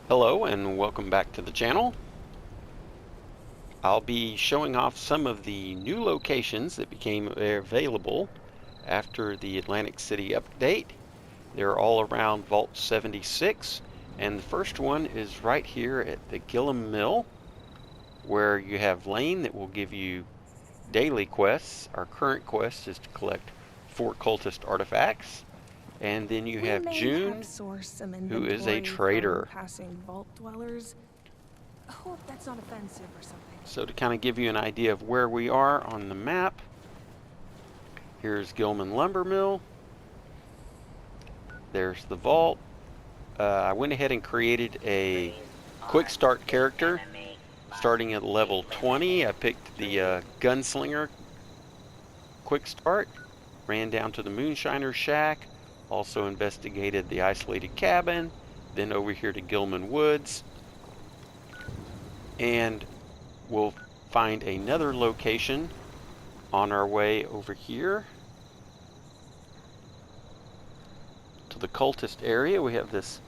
Hello and welcome back to the channel. I'll be showing off some of the new locations that became available after the Atlantic City update. They're all around Vault 76, and the first one is right here at the Gilman Mill, where you have Lane that will give you daily quests. Our current quest is to collect 4 cultist artifacts. And then you have June, who is a trader. Passing vault dwellers. Hope that's not offensive or something. So to kind of give you an idea of where we are on the map, here's Gilman Lumber Mill. There's the vault. I went ahead and created a quick start character. Starting at level 20, I picked the Gunslinger quick start, ran down to the Moonshiner Shack, also investigated the isolated cabin, then over here to Gilman Woods, and we'll find another location on our way over here to the cultist area. We have this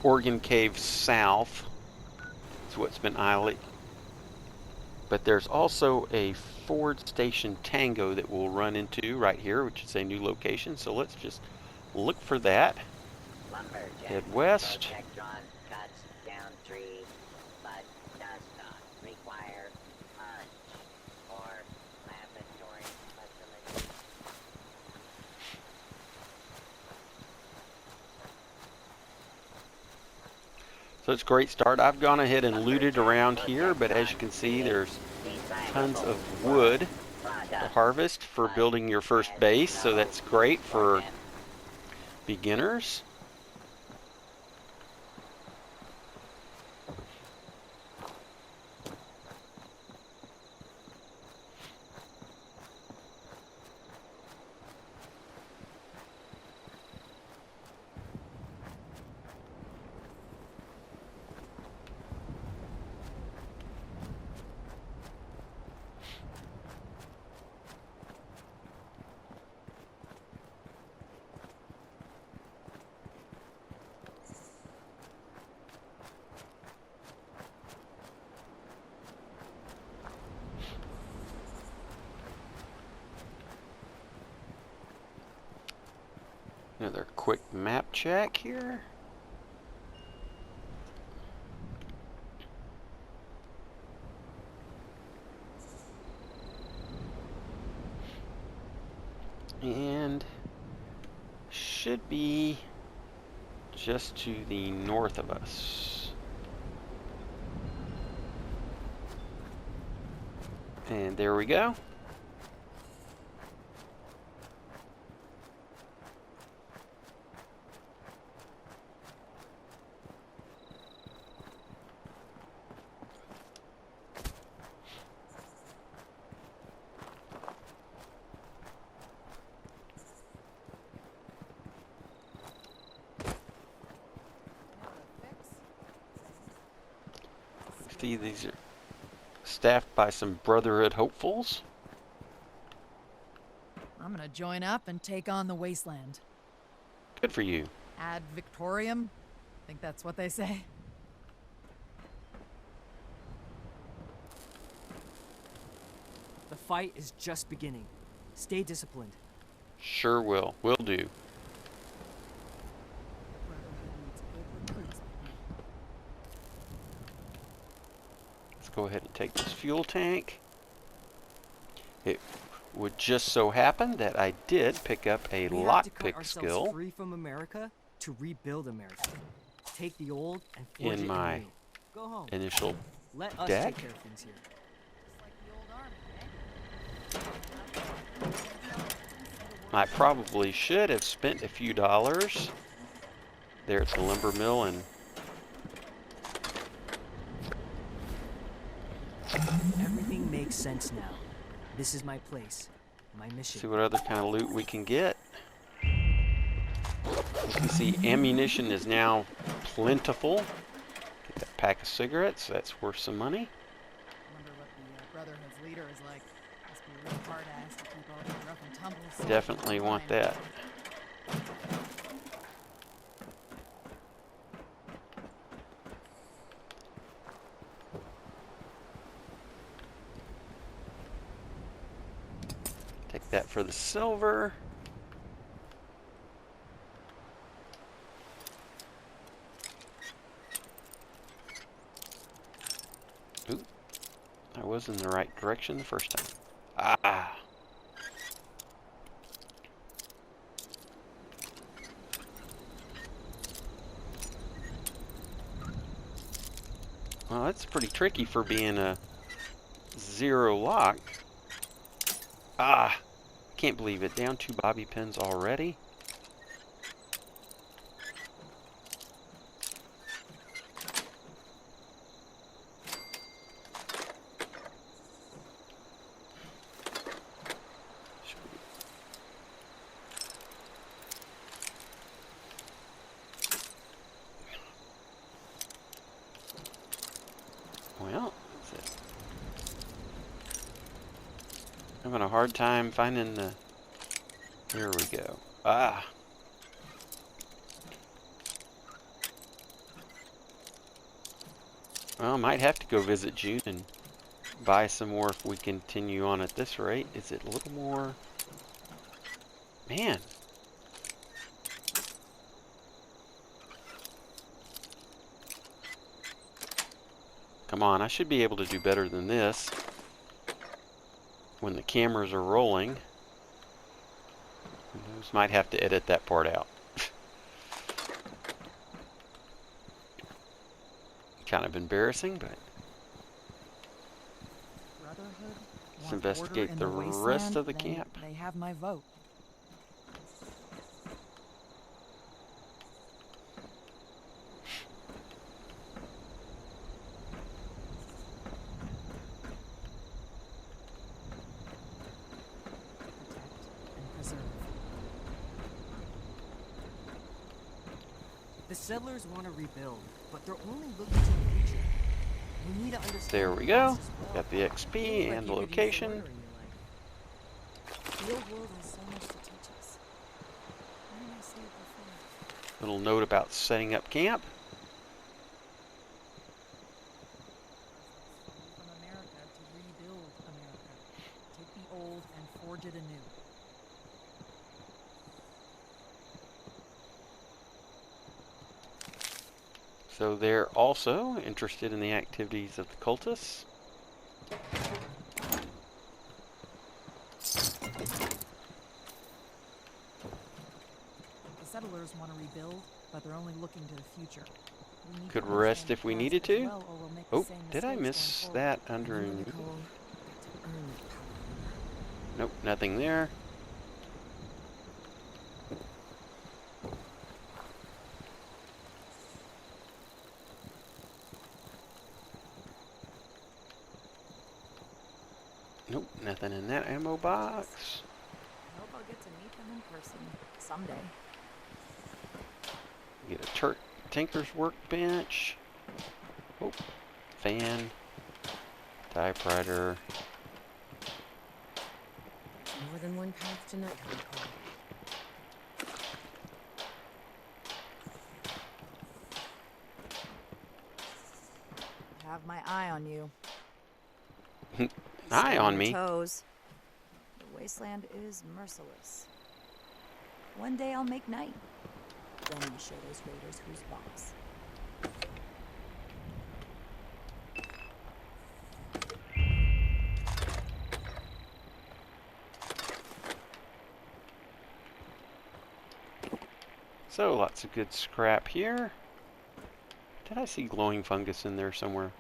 Organ Cave South. It's what's been isolated. But there's also a Ford Station Tango that we'll run into right here, which is a new location. So let's just look for that. Head west. So it's a great start. I've gone ahead and looted around here, but as you can see, there's tons of wood to harvest for building your first base, so that's great for beginners. Another quick map check here. And should be just to the north of us. And there we go. See, these are staffed by some Brotherhood hopefuls. I'm gonna join up and take on the wasteland. Good for you. Ad Victoriam? I think that's what they say. The fight is just beginning. Stay disciplined. Sure will. Will do. Go ahead and take this fuel tank. It would just so happen that I did pick up a lockpick skill free from America to rebuild America. Take the old and forge in it my anew. Go home. initial Let us deck. take care of things here. I probably should have spent a few dollars there at the lumber mill and Everything makes sense now. This is my place, my mission. see what other kind of loot we can get. You can see ammunition is now plentiful. Get that pack of cigarettes, that's worth some money. Wonder what the Brotherhood's leader is like. Must be a real hard ass to keep all the rough and tumble. Definitely want that. that for the silver. Ooh, I was in the right direction the first time. Ah! Well, that's pretty tricky for being a 0 lock. Ah! Can't believe it. Down 2 bobby pins already. Well, that's it. Having a hard time finding the... Here we go. Ah! Well, I might have to go visit June and buy some more if we continue on at this rate. Is it a little more... Man! Come on, I should be able to do better than this when the cameras are rolling. Those might have to edit that part out. Kind of embarrassing, but Brotherhood let's want investigate order in the wasteland, rest of the then camp. They have my vote. Protect and preserve. The settlers want to rebuild, but they're only looking to the future. We need to understand. There we the go. past as well. Got the XP and the location. The old world has so much to teach us. Why didn't I say it before? Little note about setting up camp. From America to rebuild America. Take the old and forge it anew. So they're also interested in the activities of the cultists. The settlers want to rebuild, but they're only looking to the future. We need Could to rest understand if we the needed past as to. well, or we'll make the Oh, same did I mistakes miss going forward. that under... Nicole, got to earn that power. Nope, nothing there. Nope, nothing in that ammo box. I hope I'll get to meet them in person someday. Get a tinker's workbench. Oh, fan. Typewriter. More than one path to night, Nicole. Have my eye on you. Eye Stay on your me. Toes. The wasteland is merciless. One day I'll make night. Then I'll show those raiders who's boss. So, lots of good scrap here. Did I see glowing fungus in there somewhere?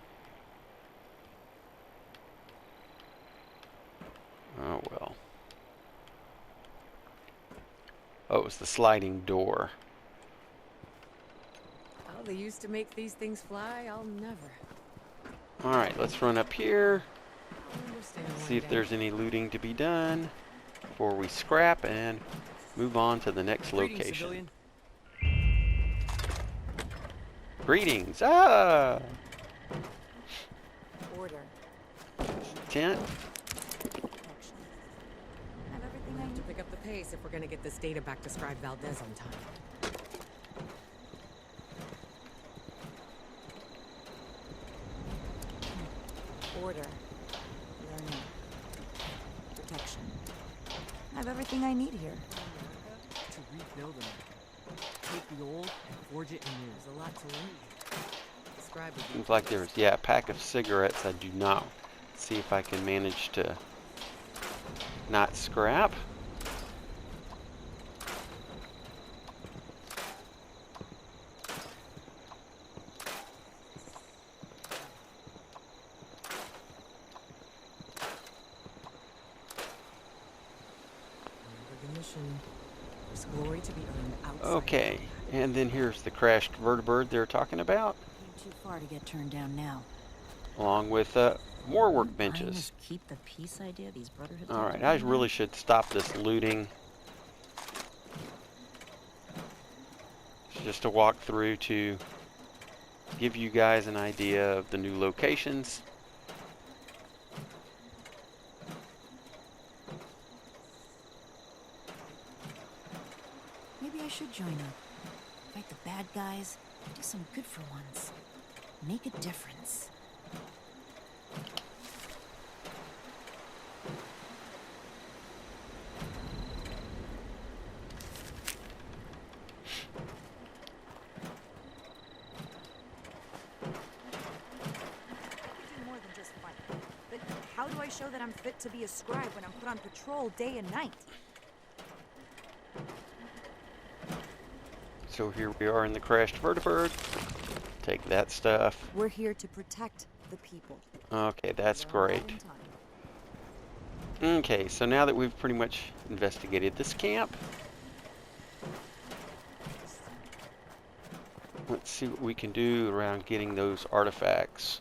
Oh well. Oh, it was the sliding door. How they used to make these things fly, I'll never. Alright, let's run up here. I'll understand See one if day. there's any looting to be done before we scrap and move on to the next Greetings, location. civilian. Greetings! Ah! Order. Tent. Protection. I have everything We'll I have to need. pick up the pace if we're gonna get this data back to Scribe Valdez on time. Order. Learning. Protection. everything I need here. To rebuild America. Take the old and forge it anew. There's a lot to read. Describe it. Seems like there's, yeah, a pack of cigarettes I do not. See if I can manage to not scrap. The mission. There's glory to be earned outside. Okay, and then here's the crashed vertibird they're talking about, Came too far to get turned down now. along with more Buying workbenches. this keep the peace idea these brotherhoods All have right, to I bring really in? should stop this looting. Just to walk through to give you guys an idea of the new locations. Maybe I should join up. Fight the bad guys. Do some good for once. Make a difference. More than just fight. But how do I show that I'm fit to be a scribe when I'm put on patrol day and night? So here we are in the crashed vertibird. Take that stuff. We're here to protect the people. Okay, that's Learn great. that in time. Okay, so now that we've pretty much investigated this camp, let's see what we can do around getting those artifacts.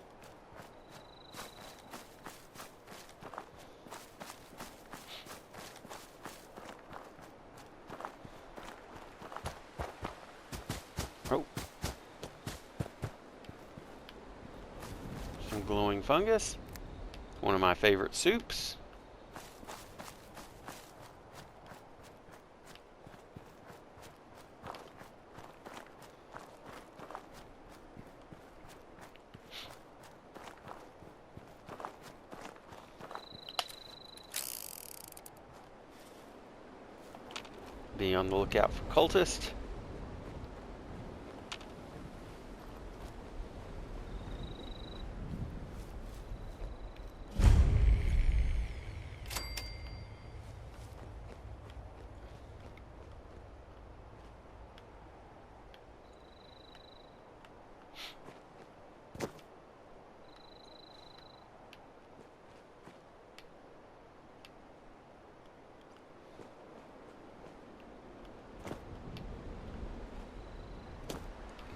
Oh. Some glowing fungus. One of my favorite soups. Be on the lookout for cultists.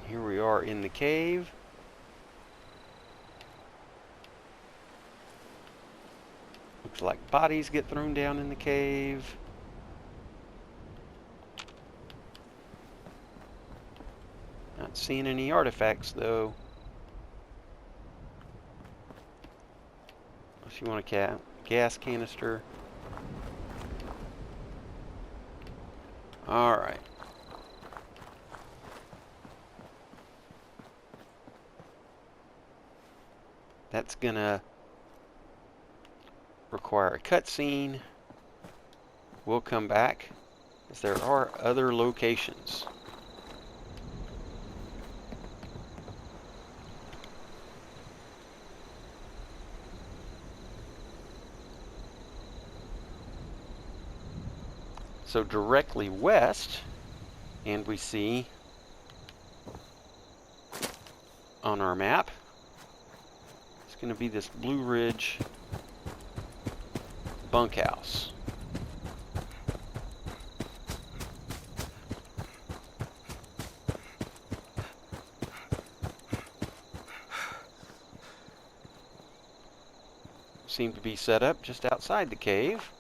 Here we are in the cave. Looks like bodies get thrown down in the cave. Not seeing any artifacts though. Unless you want a gas canister. Alright. That's gonna require a cutscene. We'll come back, as there are other locations. So directly west, and we see on our map, it's going to be this Blue Ridge bunkhouse. Seem to be set up just outside the cave.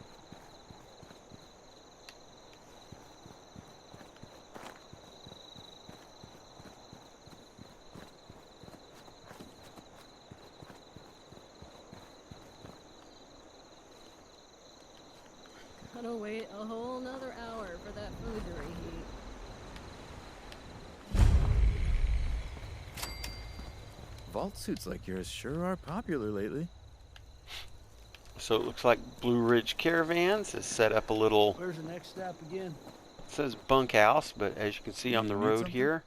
Gotta wait a whole nother hour for that food to reheat. Vault suits like yours sure are popular lately. So it looks like Blue Ridge Caravans has set up a little, Where's the next stop again? it says bunkhouse, but as you can see on the You need road something? here,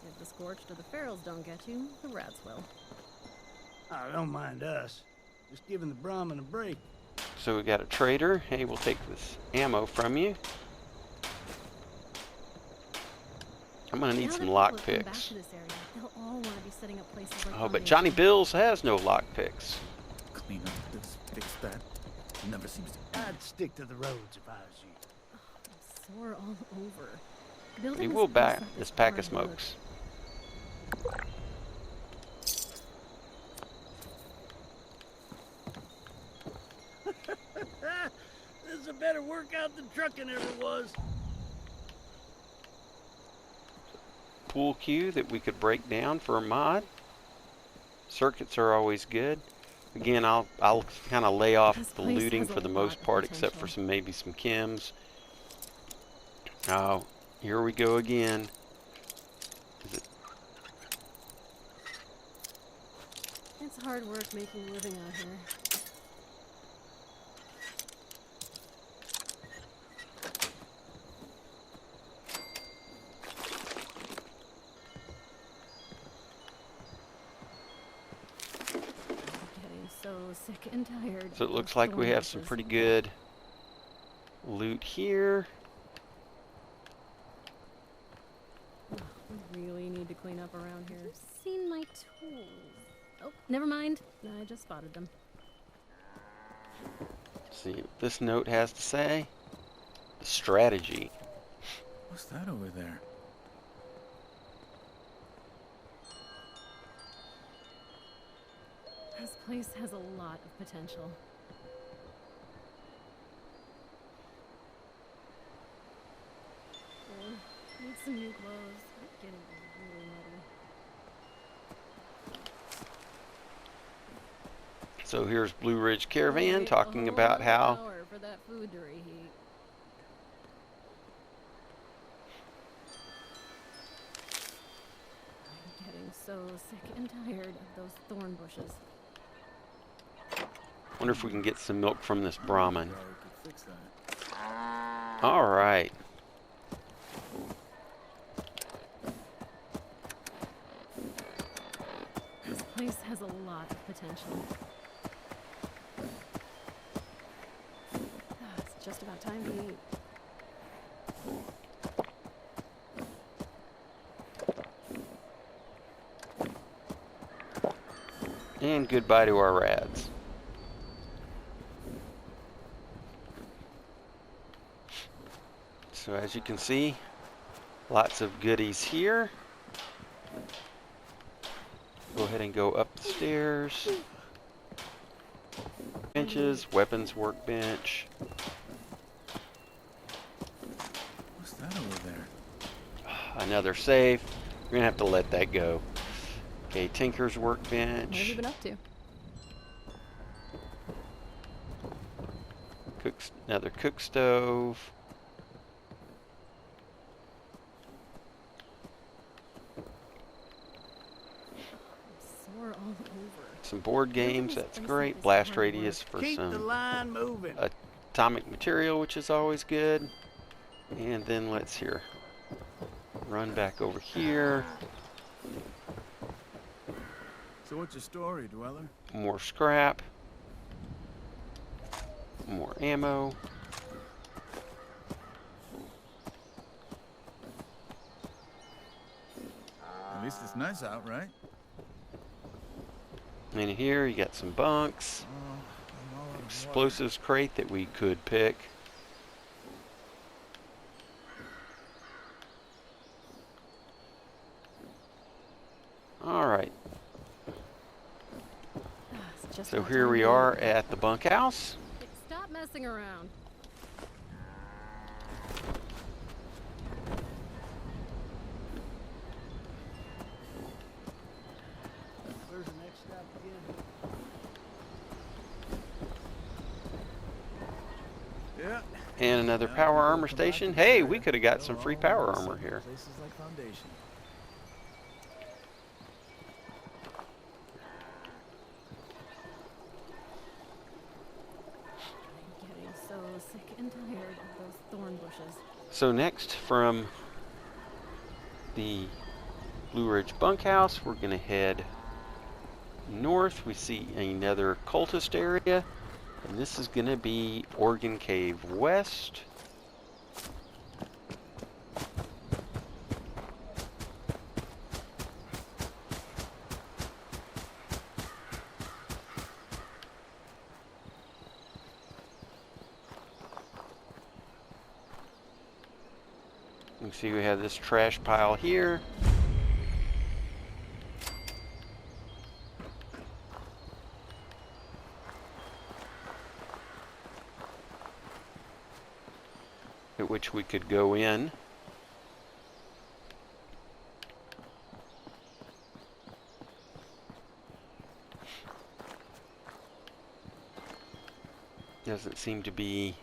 If the scorched or the ferals don't get you, the rats will. Oh, don't mind us. Just giving the Brahmin a break. so we got a trader. Hey, we'll take this ammo from you. I'm gonna need Now some that lock people have come back picks. to this area, they'll all want to be setting up places like Oh, but Johnny Foundation. Bills has no lock picks. Clean up this, fix that. Never seems to. I'd stick to the roads if I was you. I'm sore all over. Building We this will place back up this is pack of hard work. smokes. This is a better workout than trucking ever was. Pool cue that we could break down for a mod. Circuits are always good. Again, I'll kind of lay off This the place looting has a for the lot most of part, except for potential. maybe some chems. Oh, here we go again. Is it It's hard work making a living out here. Getting so sick and tired. So it of looks those like we thorn have some bushes. pretty good loot here. We really need to clean up around here. I've seen my tools. Oh, never mind. I just spotted them. See what this note has to say. The strategy. What's that over there? This place has a lot of potential. Need some new clothes. I'm getting really muddy. So here's Blue Ridge I'll Caravan wait a talking whole about another how hour for that food to reheat. I'm getting so sick and tired of those thorn bushes. wonder if we can get some milk from this Brahmin. Yeah, we could fix that. All right. This place has a lot of potential. It's just about time to eat. And goodbye to our rads. So as you can see, lots of goodies here. Go ahead and go up the stairs. Benches, weapons workbench. What's that over there? Another safe. We're gonna have to let that go. Okay, Tinker's What have you workbench. been up to? Another cook stove. Sore all over. Some board games, this that's place great. is Blast hard radius work. for Keep the some line moving. atomic material, which is always good. And then let's here. Run back over here. So what's your story, Dweller? More scrap. More ammo. At least it's nice out, right? And here you got some bunks. Oh, I'm all out of water. Explosives crate that we could pick. Alright, It's just so about here time we to are eat. at the bunkhouse. Stop messing around. Where's the next stop again? Yeah. And another Now power we'll armor come back station. to this Hey, area. we could have got They'll some free all power want armor something here. Places like Foundation. sick and tired of those thorn bushes. So next, from the Blue Ridge bunkhouse, we're going to head north. We see another cultist area, and this is going to be Organ Cave West. You can see we have this trash pile here. At which we could go in. Doesn't seem to be...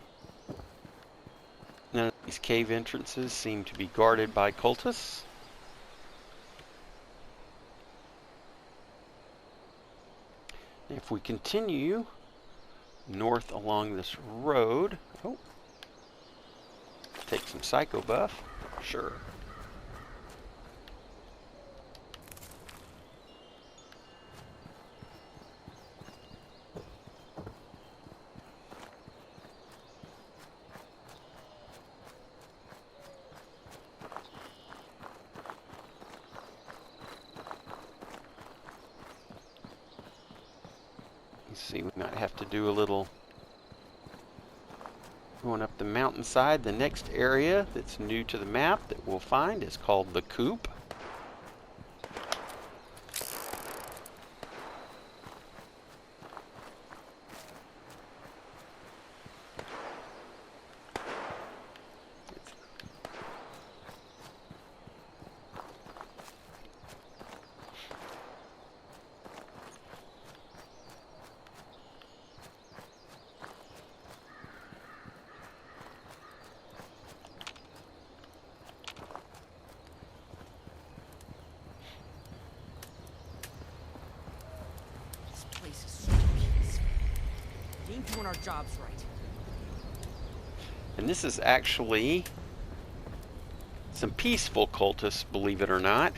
None of these cave entrances seem to be guarded by cultists. If we continue north along this road... Oh. Take some psycho buff. Sure. Let's see, we might have to do a little going up the mountainside. The next area that's new to the map that we'll find is called the Coop. Doing our jobs right. And this is actually some peaceful cultists, believe it or not.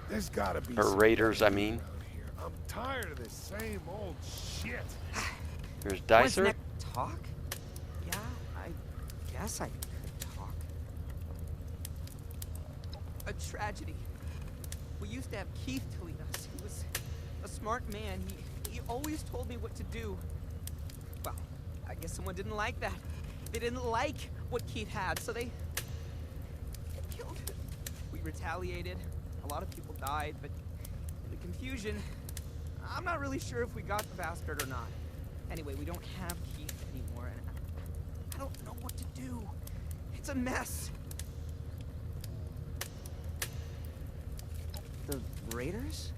There's gotta be Or raiders, I mean. here. I'm tired of this same old shit. There's What's Dicer. next? Talk? Yeah, I guess I could talk. A tragedy. We used to have Keith to lead us. He was a smart man. He always told me what to do. Well, I guess someone didn't like that. They didn't like what Keith had, so they killed him. We retaliated. A lot of people died, but in the confusion, I'm not really sure if we got the bastard or not. Anyway, we don't have Keith anymore, and I don't know what to do. It's a mess. The Raiders?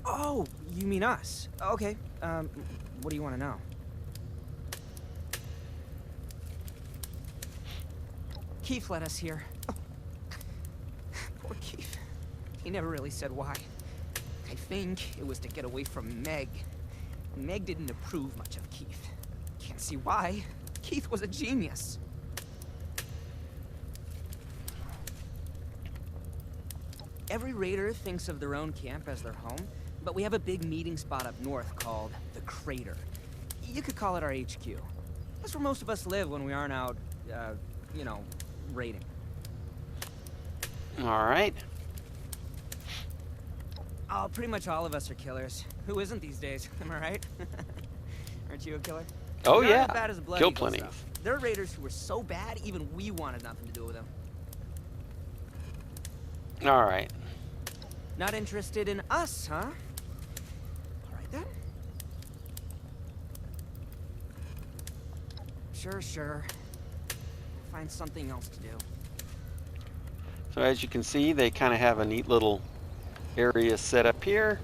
Oh, you mean us? Okay, what do you want to know? Keith led us here. Oh. Poor Keith. He never really said why. I think it was to get away from Meg. Meg didn't approve much of Keith. Can't see why. Keith was a genius. Every raider thinks of their own camp as their home, but we have a big meeting spot up north called the Crater. You could call it our HQ. That's where most of us live when we aren't out, you know, raiding. All right. Oh, pretty much all of us are killers. Who isn't these days? Am I right? Aren't you a killer? Oh, Not yeah. as bad as Blood Kill Eagle plenty. stuff. There are raiders who were so bad, even we wanted nothing to do with them. All right. Not interested in us, huh? All right then. Sure. Find something else to do. So as you can see, they kind of have a neat little area set up here.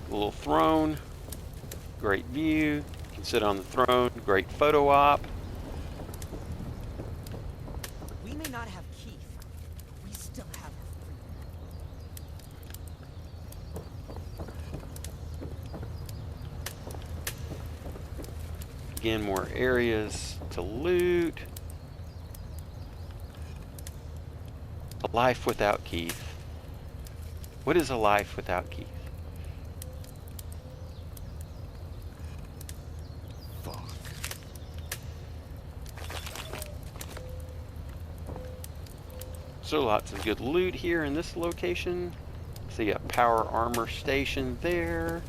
A little throne. Great view. You can sit on the throne. Great photo op. We may not have Keith, but we still have our freedom. Again, more areas to loot. A life without Keith. What is a life without Keith? Fuck. So lots of good loot here in this location. So you got power armor station there.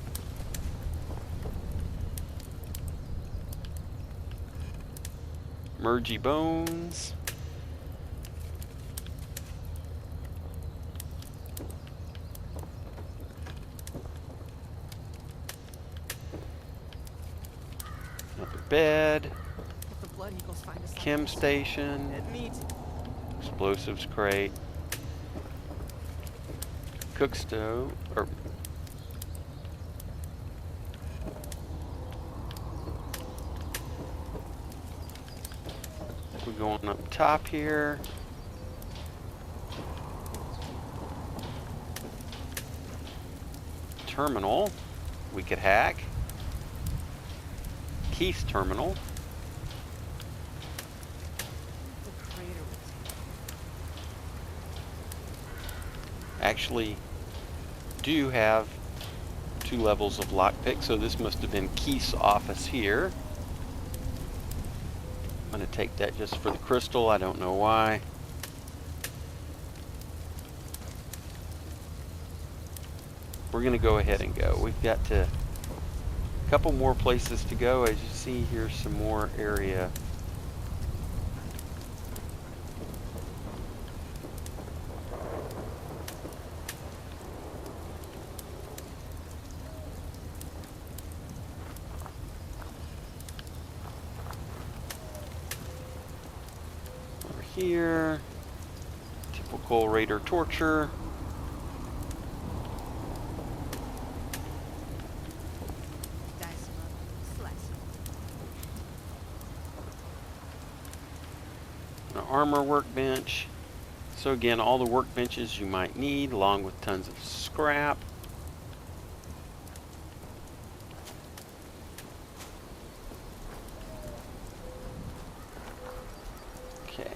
Mergy bones. Another bed. If the Blood Eagles find us like Chem this, station. dead meat. Explosives crate. Cook stove. Or we're going up top here. Terminal. We could hack. Keith's terminal. The crater was Actually do have 2 levels of lockpick, so this must have been Keith's office here. I'm going to take that just for the crystal. I don't know why. We're going to go ahead and go. We've got a couple more places to go. As you see, here's some more area. Over here, typical raider torture. dice 'em up, slice 'em. An armor workbench. So again, all the workbenches you might need, along with tons of scrap. Okay.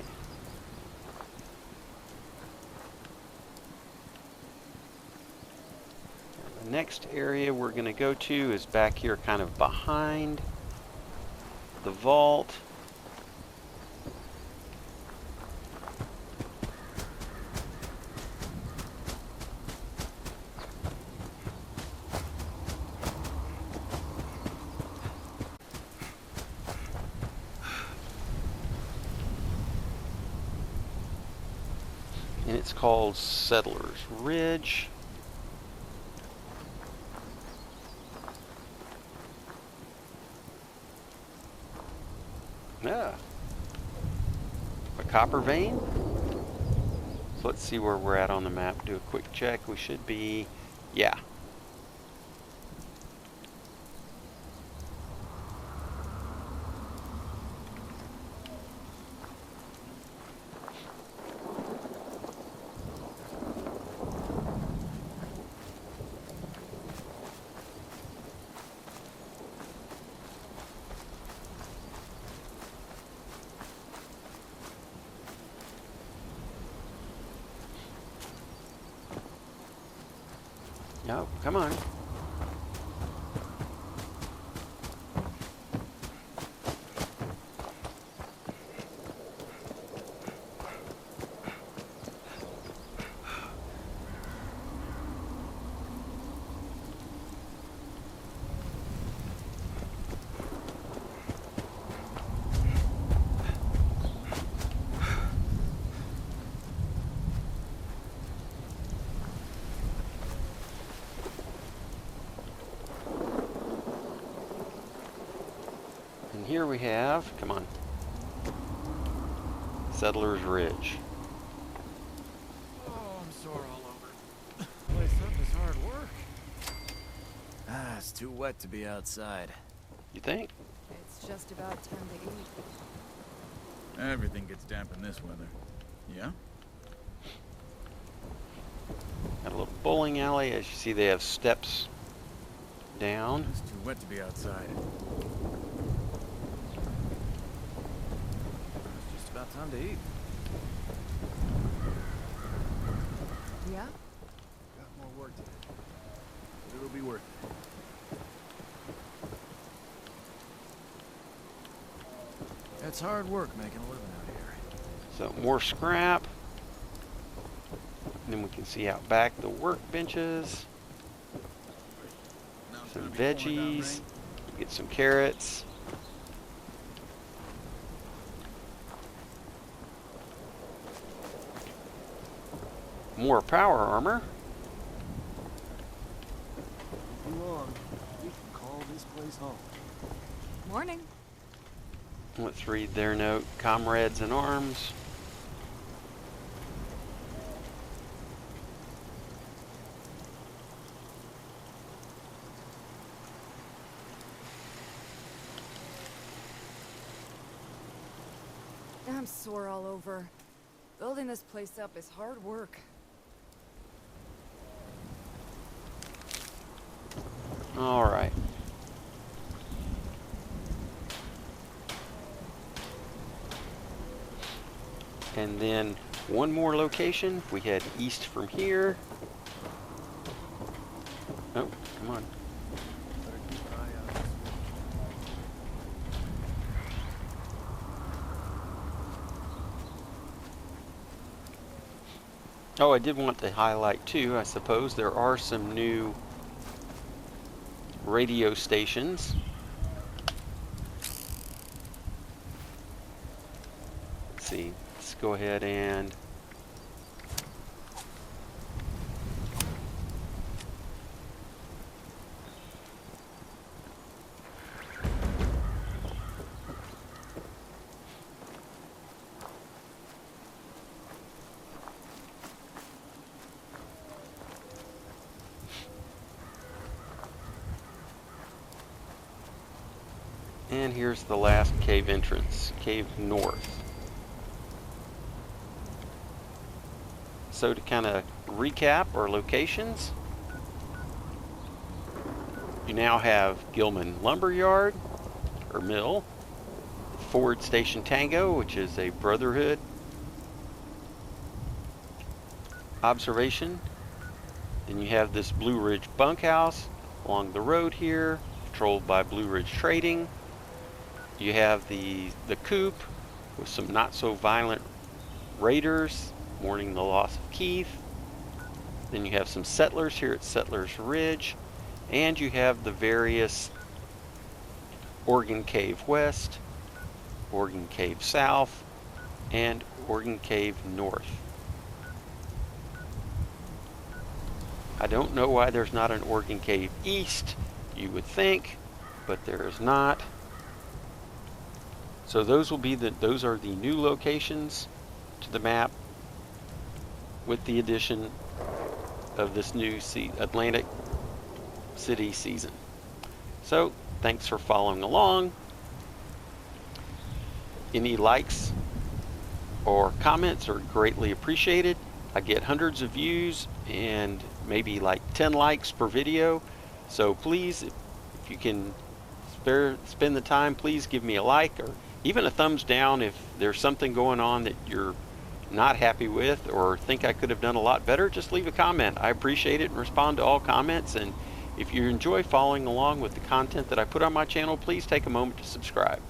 The next area we're going to go to is back here, kind of behind the vault. And it's called Settlers Ridge. Yeah. A copper vein. So let's see where we're at on the map. Do a quick check. We should be, yeah. No, come on. And here we have, come on, Settlers Ridge. Oh, I'm sore all over. Place up is hard work. Ah, it's too wet to be outside. You think? It's just about time to eat. Everything gets damp in this weather. Yeah? Got a little bowling alley. As you see, they have steps down. It's too wet to be outside. about time to eat. Yeah? Got more work to do. But it'll be worth it. It's hard work making a living out here. So more scrap. And then we can see out back the workbenches. Some veggies. Get some carrots. More power armor. Too long. We can call this place home. Morning. Let's read their note. Comrades in arms. I'm sore all over. Building this place up is hard work. All right. And then one more location. If we head east from here. Oh, come on. Better keep an eye out. Oh, I did want to highlight too, I suppose, there are some new radio stations. Let's see, let's go ahead and here's the last cave entrance, Cave North. So to kind of recap our locations, you now have Gilman Lumberyard, or Mill, Ford Station Tango, which is a Brotherhood observation. Then you have this Blue Ridge bunkhouse along the road here, controlled by Blue Ridge Trading. You have the Coop with some not so violent raiders mourning the loss of Keith. Then you have some settlers here at Settlers Ridge, and you have the various Organ Cave West, Organ Cave South, and Organ Cave North. I don't know why there's not an Organ Cave East, you would think, but there is not. So those are the new locations to the map with the addition of this new Atlantic City season. So thanks for following along. Any likes or comments are greatly appreciated. I get hundreds of views and maybe like 10 likes per video. So please, if you can spend the time, please give me a like or even a thumbs down if there's something going on that you're not happy with or think I could have done a lot better. Just leave a comment. I appreciate it and respond to all comments. And if you enjoy following along with the content that I put on my channel, please take a moment to subscribe.